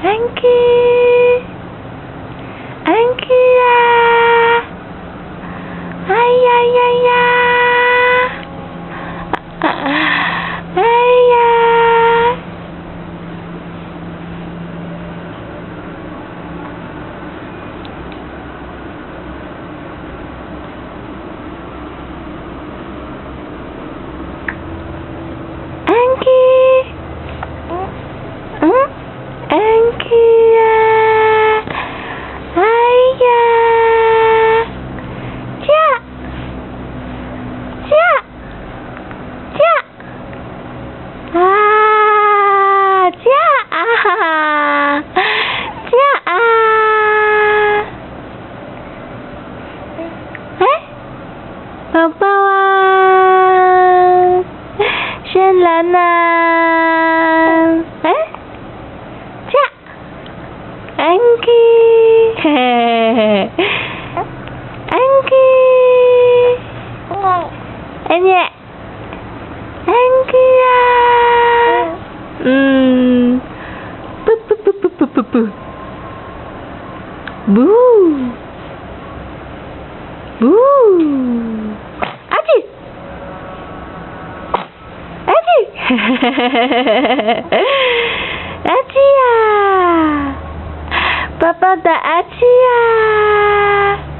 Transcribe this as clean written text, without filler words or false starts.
앵키, 앵키야, 아야야야, 아야. 앵키, 응? 앵키야, 아이야, 자, 자, 자, 아, 자, 아하, 자, 아, 에? 오빠와 绚烂呐！哎，驾 ，Anki， 嘿嘿嘿 ，Anki， 哎你 ，Anki 呀，不不不不不不不，不，不，阿嚏！阿基呀，爸爸的阿基呀。